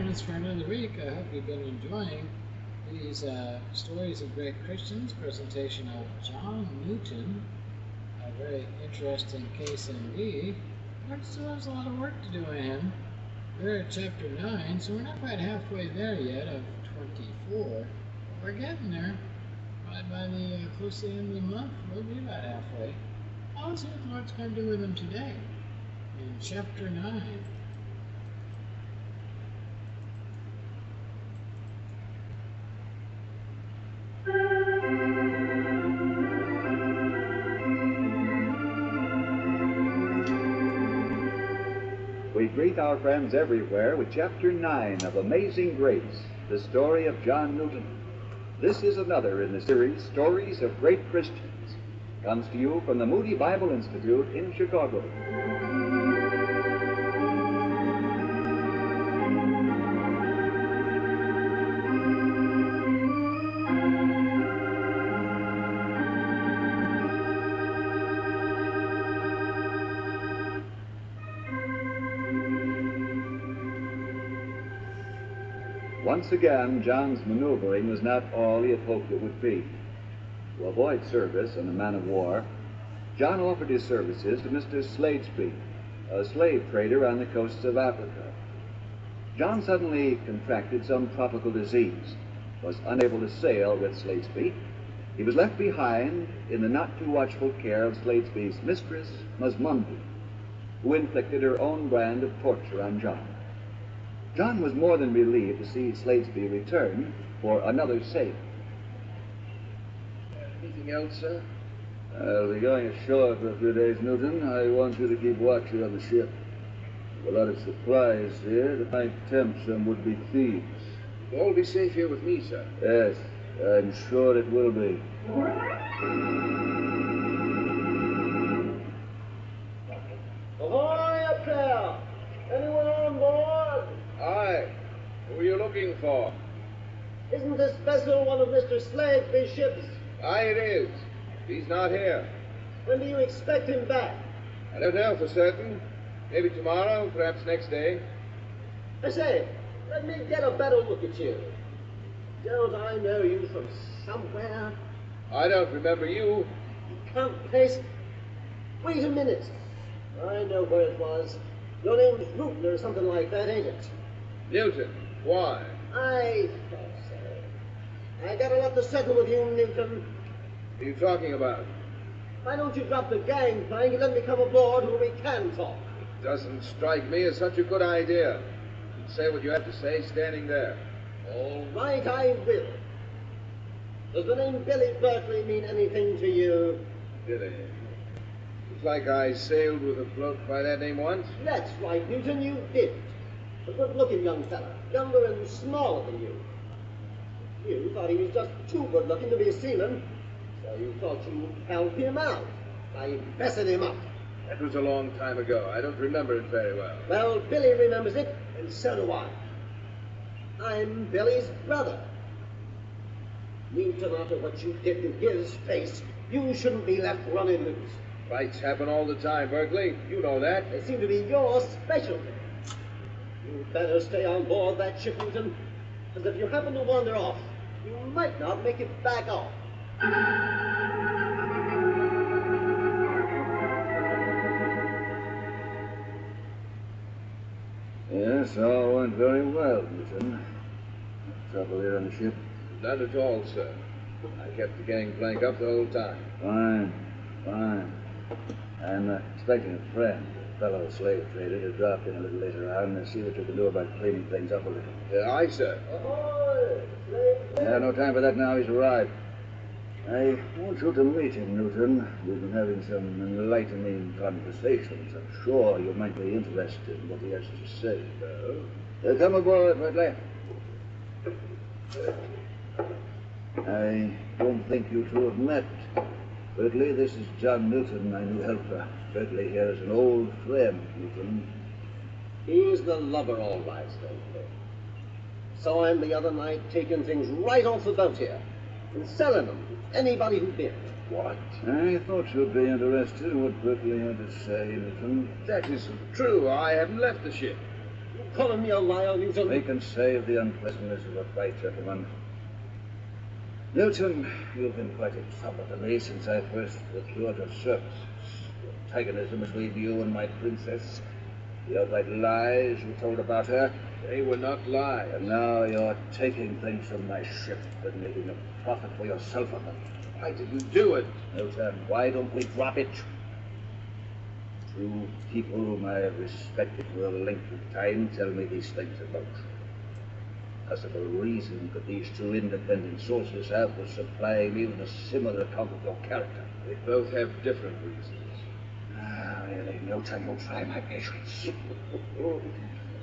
friends, for another week. I hope you've been enjoying these Stories of Great Christians, presentation of John Newton. A very interesting case indeed. But still has a lot of work to do in him. We're at chapter 9, so we're not quite halfway there yet of 24. But we're getting there. Right by the close to the end of the month, we'll be about halfway. I'll see what the Lord's going to do with him today in chapter 9. We greet our friends everywhere with Chapter 9 of Amazing Grace, the story of John Newton. This is another in the series, Stories of Great Christians. Comes to you from the Moody Bible Institute in Chicago. Once again, John's maneuvering was not all he had hoped it would be. To avoid service on a man of war, John offered his services to Mr. Sladesby, a slave trader on the coasts of Africa. John suddenly contracted some tropical disease, was unable to sail with Sladesby. He was left behind in the not-too-watchful care of Sladesby's mistress, Moody, who inflicted her own brand of torture on John. John was more than relieved to see Sladesby return for another sail. Anything else, sir? I'll be going ashore for a few days, Newton. I want you to keep watch here on the ship. There's a lot of supplies here that might tempt some would-be thieves. You'll all be safe here with me, sir. Yes, I'm sure it will be. Ahoy up there! Anyone on board? Aye. Who are you looking for? Isn't this vessel one of Mr. Sladesby's ships? Aye, it is. He's not here. When do you expect him back? I don't know for certain. Maybe tomorrow, perhaps next day. I say, let me get a better look at you. Don't I know you from somewhere? I don't remember you. You can't place. Wait a minute. I know where it was. Your name's Newton or something like that, ain't it? Newton. Why? I thought so. I got a lot to settle with you, Newton. What are you talking about? Why don't you drop the gangplank and let me come aboard where we can talk? It doesn't strike me as such a good idea. You say what you have to say standing there. All right, I will. Does the name Billy Berkeley mean anything to you? Billy. Looks like I sailed with a bloke by that name once. That's right, Newton, you did. A good-looking young fella, younger and smaller than you. You thought he was just too good-looking to be a seaman, so you thought you'd help him out by messing him up. That was a long time ago. I don't remember it very well. Well, Billy remembers it, and so do I. I'm Billy's brother. Newton, after what you did to his face, you shouldn't be left running loose. Fights happen all the time, Berkeley. You know that. They seem to be your specialty. You'd better stay on board that ship, Newton, because if you happen to wander off, you might not make it back off. Yes, all went very well, Newton. No trouble here on the ship? None at all, sir. I kept the gangplank up the whole time. Fine, fine. I'm expecting a friend, a fellow slave trader, to drop in a little later on and see what you can do about cleaning things up a little. Aye, sir. Ahoy! Slave! No time for that now. He's arrived. I want you to meet him, Newton. We've been having some enlightening conversations. I'm sure you might be interested in what he has to say. Come aboard, Berkeley. I don't think you two have met. Berkeley, this is John Newton, my new helper. Berkeley here is an old friend, Newton. He's the lover, all right, Slade. Saw him the other night taking things right off the boat here and selling them to anybody who bid. What? I thought you'd be interested in what Berkeley had to say, Newton. That isn't true. I haven't left the ship. You calling me a liar, Newton? We can save the unpleasantness of a fight, gentlemen. Newton, you've been quite in trouble to me since I first procured your services. Your antagonism between you and my princess, the outright lies you told about her. They were not lies. And now you're taking things from my ship and making a profit for yourself on them. Why did you do it? Newton, why don't we drop it? Two people whom I have respected for a length of time tell me these things about you. Possible reason could these two independent sources have for supplying me with a similar account of your character? They both have different reasons. Ah, really, Newton, you'll try my patience.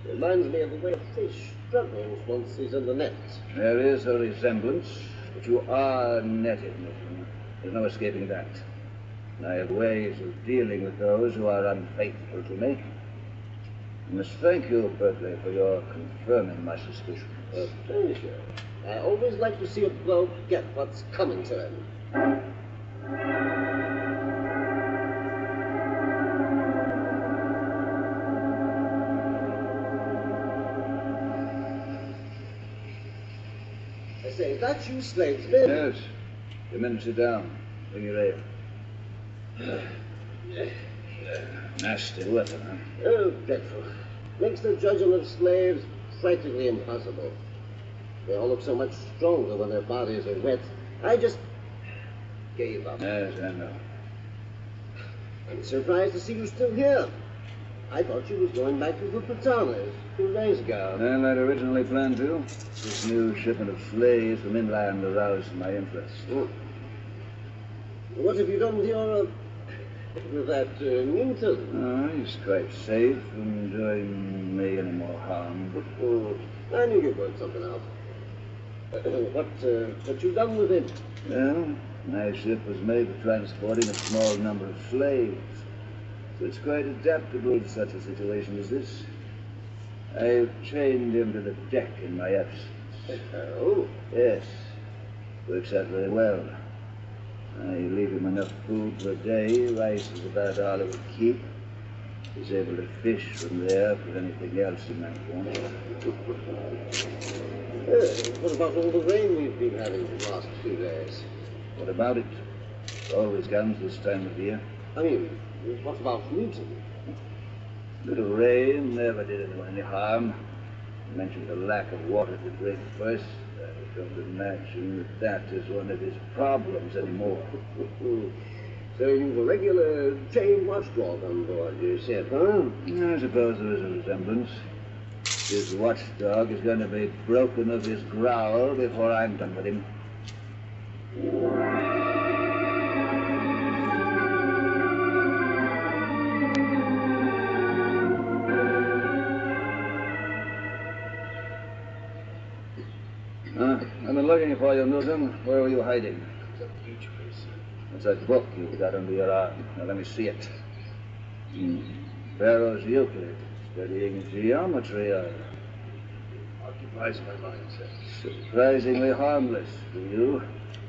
Reminds me of the way a fish struggles once he's in the net. There is a resemblance, but you are netted, Newton. There's no escaping that. And I have ways of dealing with those who are unfaithful to me. I must thank you, Berkeley, for your confirming my suspicions. Pleasure. I always like to see a bloke get what's coming to him. I say, is that you, Sladesby? Yes. Come in and sit down. Bring your ale. Nasty weapon, huh? Oh, dreadful. Makes the judging of slaves practically impossible. They all look so much stronger when their bodies are wet. I just gave up. Yes, I know. I'm surprised to see you still here. I thought you was going back to the Patanas 2 days ago. Well, I'd originally planned to. This new shipment of slaves from inland aroused my interest. Oh. What have you done with your, with that Newton? Oh, he's quite safe and doing me any more harm. Oh, I knew you'd work something out. What you done with him? Well, my ship was made for transporting a small number of slaves, so it's quite adaptable to such a situation as this. I've chained him to the deck in my absence. Oh? Yes, works out very well. I leave him enough food for a day. Rice is about all it would keep. He's able to fish from there for anything else he might want. What about all the rain we've been having the last few days? What about it? It always comes this time of year. I mean, what about Newton? Little rain never did anyone any harm. You mentioned the lack of water to drink first. I don't imagine that is one of his problems anymore. So you've a regular chain watchdog on board, you said, huh? I suppose there is a resemblance. His watchdog is going to be broken of his growl before I'm done with him. I've been looking for you, Newton. Where were you hiding? The newspapers. What's that book you've got under your arm? Now, let me see it. Pharaoh's Euclid. Studying geometry, Occupies my mind, sir. surprisingly harmless to you.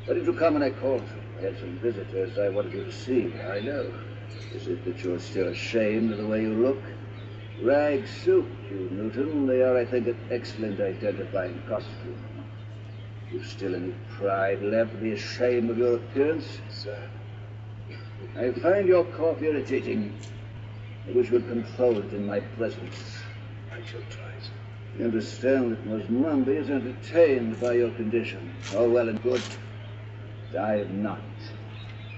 Why did you come when I called you? I had some visitors I wanted you to see. I know. Is it that you're still ashamed of the way you look? Rags suit you, Newton. They are, I think, an excellent identifying costume. You've still any pride left to be ashamed of your appearance? Sir. I find your cough irritating. I wish you would control it in my presence. I shall try, sir. You understand that Mosmambi is entertained by your condition. All well and good. But I am not.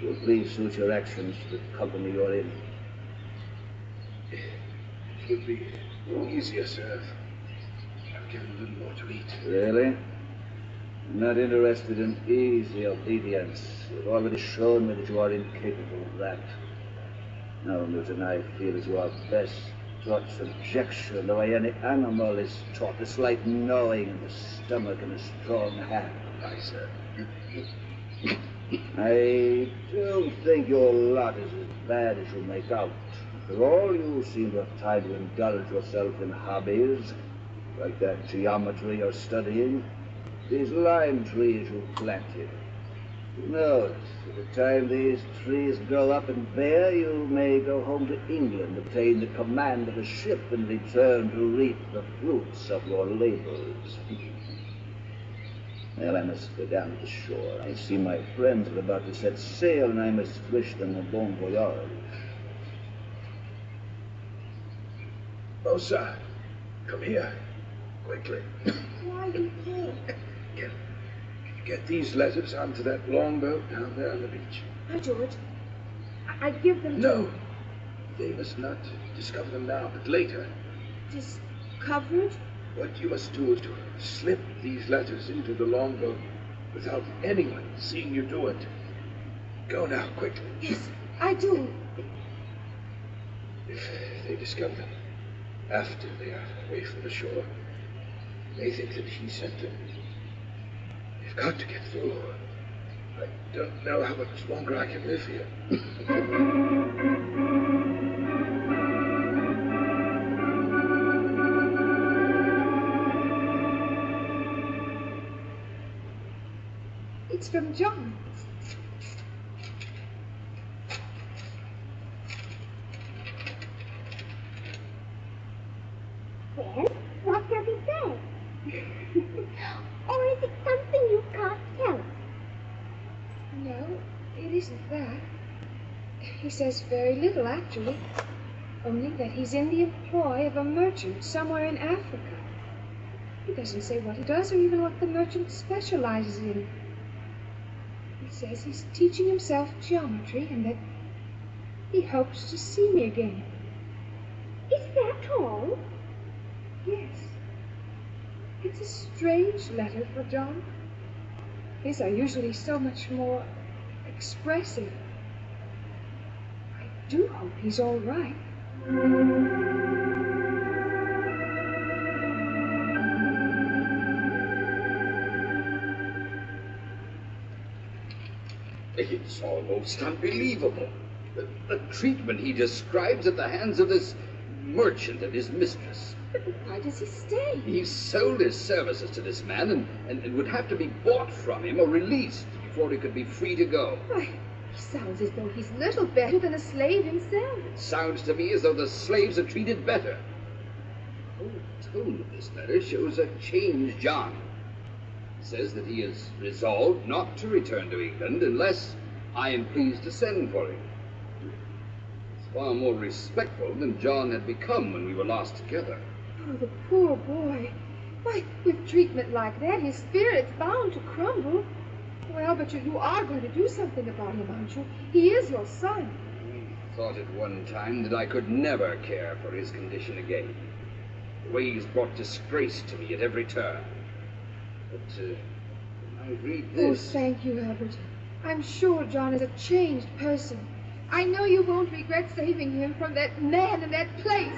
You'll please suit your actions to the company you're in. It would be easier, sir. I've given a little more to eat. Really? I'm not interested in easy obedience. You've already shown me that you are incapable of that. No, Newton, I feel as you are best taught subjection the way any animal is taught. A slight gnawing in the stomach and a strong hand. Aye, sir. I don't think your lot is as bad as you make out. After all, you seem to have time to indulge yourself in hobbies, like that geometry you're studying, these lime trees you planted. Who knows? By the time these trees grow up and bear, you may go home to England, obtain the command of a ship, and return to reap the fruits of your labors. Well, I must go down to the shore. I see my friends are about to set sail, and I must wish them a bon voyage. Oh, sir, come here, quickly. Why are you here? Get these letters onto that longboat down there on the beach. Hi, George. I'd give them to... No, they must not discover them now, but later. Discovered? What you must do is to slip these letters into the longboat without anyone seeing you do it. Go now, quickly. Yes, I do. If they discover them after they are away from the shore, they think that he sent them. They've got to get through. I don't know how much longer I can live here. It's from John. Well, what does he say? Or is it something you can't tell us? No, it isn't that. He says very little, actually. Only that he's in the employ of a merchant somewhere in Africa. He doesn't say what he does or even what the merchant specializes in. He says he's teaching himself geometry and that he hopes to see me again. Is that all? Yes. It's a strange letter for John. His are usually so much more expressive. I do hope he's all right. It's almost unbelievable. The treatment he describes at the hands of this merchant and his mistress. But why does he stay? He sold his services to this man and would have to be bought from him or released before he could be free to go. Why, he sounds as though he's little better than a slave himself. It sounds to me as though the slaves are treated better. The whole tone of this letter shows a changed John. He says that he is resolved not to return to England unless I am pleased to send for him. It's far more respectful than John had become when we were last together. Oh, the poor boy. Why, with treatment like that, his spirit's bound to crumble. Well, but you are going to do something about him, aren't you? He is your son. I thought at one time that I could never care for his condition again. The way he's brought disgrace to me at every turn. But when I read this... Oh, thank you, Albert. I'm sure John is a changed person. I know you won't regret saving him from that man in that place.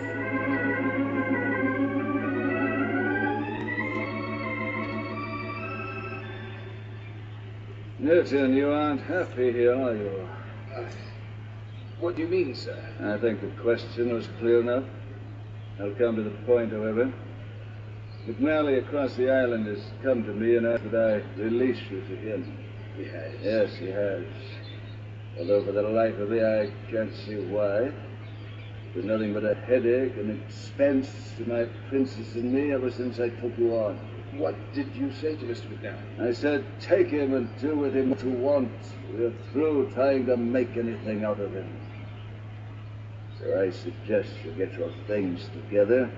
Newton, you aren't happy here, are you? What do you mean, sir? I think the question was clear enough. I'll come to the point, however. McNally across the island has come to me and asked that I release you to him. He has? Yes, he has. Although for the life of me, I can't see why. There's nothing but a headache and expense to my princess and me ever since I took you on. What did you say to Mr. McNally? I said, take him and do with him what you want. We're through trying to make anything out of him. So I suggest you get your things together.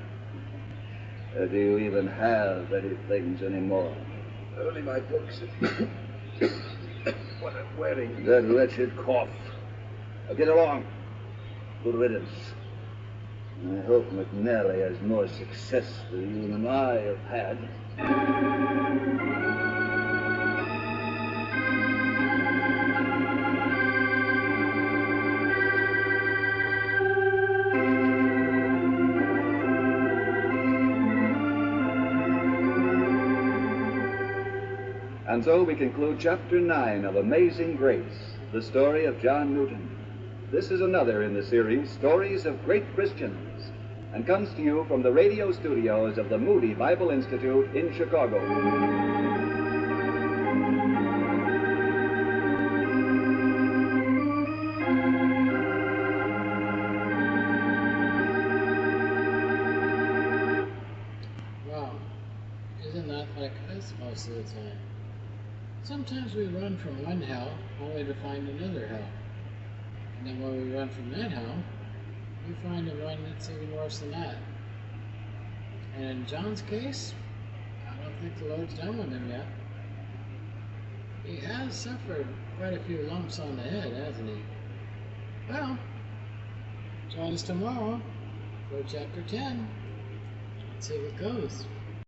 Or do you even have any things anymore? Only my books. What I'm wearing. That wretched cough. Now get along. Good riddance. I hope McNally has more success with you than I have had. And so we conclude Chapter 9 of Amazing Grace, the story of John Newton. This is another in the series, Stories of Great Christians, and comes to you from the radio studios of the Moody Bible Institute in Chicago. is most of the time. Sometimes we run from one hell only to find another hell. And then when we run from that hell, we find a one that's even worse than that. And in John's case, I don't think the Lord's done with him yet. He has suffered quite a few lumps on the head, hasn't he? Well, join us tomorrow for chapter 10. Let's see what goes.